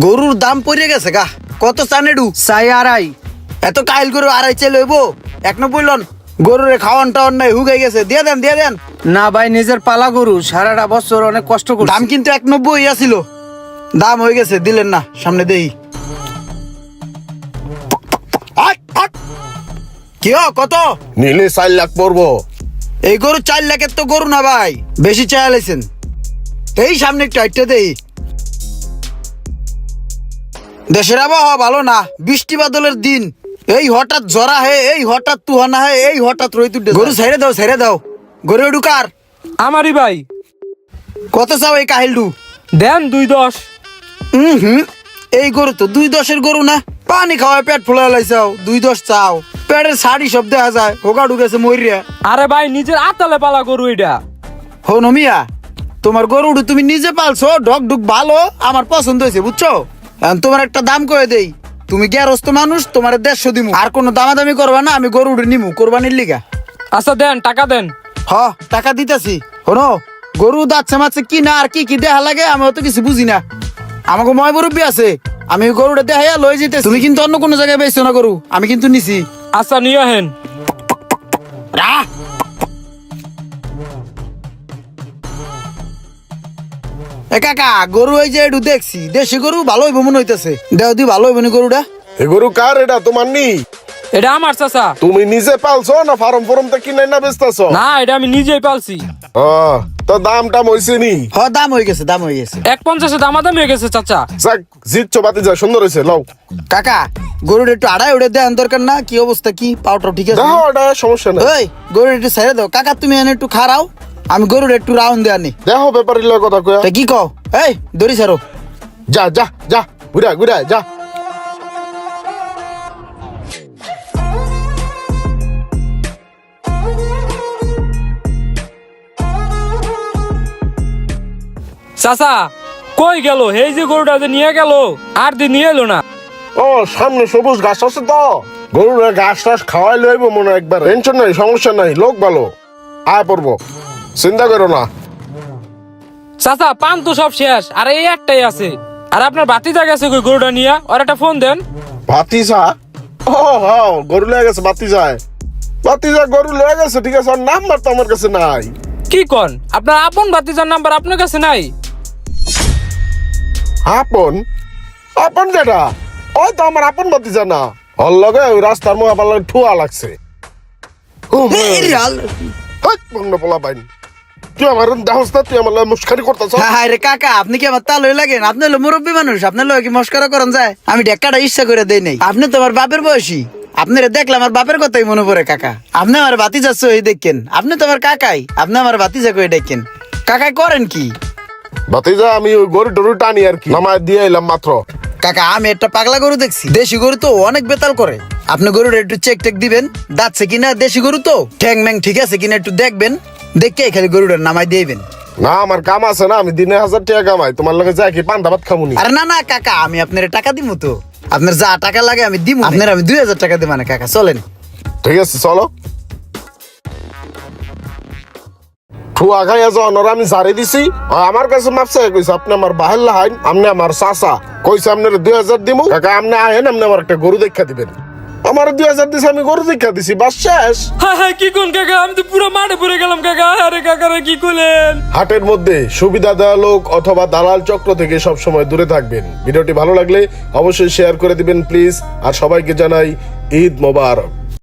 গরুর দাম পড়ে গেছে গা। কত চানেডু? চাই আড়াই। এত কাইল গরু আড়াই চাই লইব? 190 লন। গরুরে খাওয়ান টাওয়ান নাই, হুগাই গেছে। দিয়ে দেন। না ভাই, নিজের পালা গরু, সারাটা বছর অনেক কষ্ট করছি। দাম কিন্তু 190 আছিল। দাম হয়ে গেছে, দিলেন না। সামনে দেই। কি কত নিলে 4 লাখ পড়বো। এই গরু? 4 লাখের তো গরু না ভাই, বেশি চাইলেছেন। এই সামনে একটু হাইটে দেই। দেশের আবহাওয়া ভালো না, বৃষ্টি বাদলের দিন। এই হঠাৎ জরা হে, এই হঠাৎ তুহানা হে, এই হঠাৎ রই তুই। গরু ছেড়ে দাও। গরু ঢুকার আমারই ভাই। কত চাও এই কাহিলডু? দেন 2.10। এই গরু তো 2.10 গরু না। পানি খাওয়ায় পেট ফুলা লাইছাও, 2.10 চাও? পেটের শাড়ি সব দেখা যায়, হোগা ঢুকেছে মরিয়া। আরে ভাই, নিজের আতালে পালা গরু এটা। হো নমিয়া, তোমার গরুটা তুমি নিজে পালছো, ঢক ঢুক ভালো, আমার পছন্দ হয়েছে, বুঝছো? এখন তোমার একটা দাম কয়ে দেই। তুমি গেরস্ত মানুষ, তোমার 150 দিমু। আর কোনো দামাদামি করবা না, আমি গরুটা নিমু কোরবানির লিগা। আচ্ছা দেন, টাকা দেন। টাকা দিতেছি। শোনো, গরু দাচ্ছে মাছে কি না আর কি দেখা লাগে, আমি অত কিছু বুঝি না। আমাকে ময় মুরব্বী আছে, আমি গরুটা দেখাইয়া লয়ে যেতে। তুমি কিন্তু অন্য কোনো জায়গায় বেচছো না গরু, আমি কিন্তু নিছি। আচ্ছা নিয়ে হেন। এ কাকা, গরু এই যে একটু দেখছি, দেশি গরু ভালো হইব মনে হইতেছে। দেও দি ভালো হইব নি গরুটা? এ গরু কার? এটা তোমার নি? এটা আমার চাচা। তুমি নিজে পালছো না ফার্ম তে কিনে না বেচতেছো? না, এটা আমি নিজেই পালছি। তো দামটা হইছে নি? দাম হয়ে গেছে। 1.50 দামাদামি হয়ে গেছে চাচা। যাক, জিতছো বাতি যা, সুন্দর হয়েছে। লাও কাকা, গরুটা একটু আড়াই উড়ে দেন দরকার না? কি অবস্থা, কি পাউটাও ঠিক আছে? দেখো, এটা সমস্যা নাই। ওই গরুটা একটু ছেড়ে দাও। কাকা তুমি এনে একটু খারাও, আমি গরুটা একটু রাউন্ড দিয়ে আনি। দেখো ব্যাপারী লয় কথা কয়া। তা কি কও? এই দড়ি ছাড়ো। যা ঘুরা যা। চাচা কই গেল? এই যে গরুটা যে নিয়ে গেল, আর দিন নিয়ে এলো না। সামনে সবুজ ঘাস আছে তো, গরুর ঘাস টাস খাওয়াই লইব মনে হয় একবার। টেনশন নাই, সমস্যা নাই, লোক ভালো আয় পড়বো, চিন্তা করো না। চাচা পান তো সব শেষ, আর এই একটাই আছে। আর আপনার ভাতিজা গেছে কই গরুটা নিয়ে? আর একটা ফোন দেন। ভাতিজা? গরু লয়ে গেছে ভাতিজা গরু লয়ে গেছে, ঠিক আছে। আর নাম্বার তো আমার কাছে নাই। কি কন? আপনার আপন ভাতিজার নাম্বার আপনার কাছে নাই? আপন যেটা, ওই তো আমার আপন ভাতিজা না। ওর লগে ওই রাস্তার মুখে আমার লগে ঠুয়া লাগছে। পোলা পাইনি। তুই আমার দেহস না, তুই আমার লগে মুস্কারি করতেছ। হায় রে কাকা, আপনি কি আমার তালই লাগেন? আপনি হলো মুরব্বী মানুষ, আপনার লোক কি মস্করা করেন যায়? আমি ডেক্কাটা ইচ্ছা করে দেই নাই। আপনি তো আমার বাপের বয়সী, আপনারা দেখলে আমার বাপের কথাই মনে পড়ে। কাকা, আপনি আমার ভাতিজা সই দেখেন, আপনি তো আমার কাকাই, আপনি আমার ভাতিজা কই দেখেন। কাকাই করেন কি? ভাতিজা আমি ওই গরু টরু টানি আর কি, নামায় দিয়ে এলাম মাত্র। কাকা, আমি একটা পাগলা গরু দেখছি, দেশি গরু তো অনেক বেতাল করে। আপনি গরুটা একটু চেক দিবেন, দাঁতছে কিনা, দেশি গরু তো ঠ্যাং ম্যাং ঠিক আছে কিনা একটু দেখবেন, দেখে খালি গরুটার নামাই দিবেন। না, আমার কাম আছে না, আমি দিনে 1000 টাকা কামাই, তোমার লগে যাই কি পান্তা ভাত খামুনি। আরে না কাকা, আমি আপনার টাকা দিব তো, আপনার যা টাকা লাগে আমি দিব। আপনার আমি 2000 টাকা দিব না কাকা, চলেন। ঠিক আছে চলো। ঠুয়া খাইয়া যাওয়ার আমি জারি দিছি, আমার কাছে মাপসা কইছে আপনি আমার বাহের লাহাইন, আপনি আমার চাচা, কইছে আপনার 2000 দিমু। কাকা আপনি আহেন, আপনি আমার একটা গরু দেখা দিবেন। আমার 2000 দিছে, আমি গরু দেখা দিছি, বাস শেষ। হ্যাঁ কি কোন কাকা, আমি তো পুরো মাঠে পড়ে গেলাম কাকা। আরে কাকা কি করলেন? হাটের মধ্যে সুবিধা দেওয়া লোক অথবা দালাল চক্র থেকে সব সময় দূরে থাকবেন। ভিডিওটি ভালো লাগলে অবশ্যই শেয়ার করে দিবেন প্লিজ। আর সবাইকে জানাই ঈদ মোবারক।